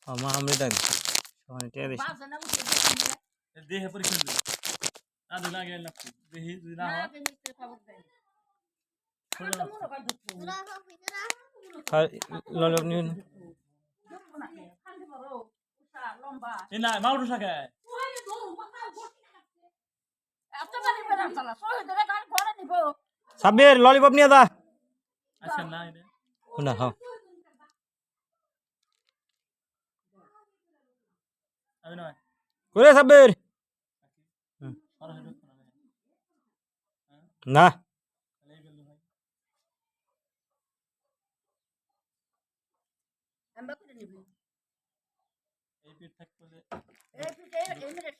আমা আমরা দেন সবাই টিয়া দিছি দেহে পরীক্ষা দিই আদু লাগে লাগছে দেহি যদি না হয় ললক নিন এ না মাউটু শাকে সাব্বির ললিপপ নিয়ে দা আচ্ছা না এটা না হ্যাঁ আমি নয় করে সাব্বির না এই পিঠ থাকতে এই পিঠে এই মেরে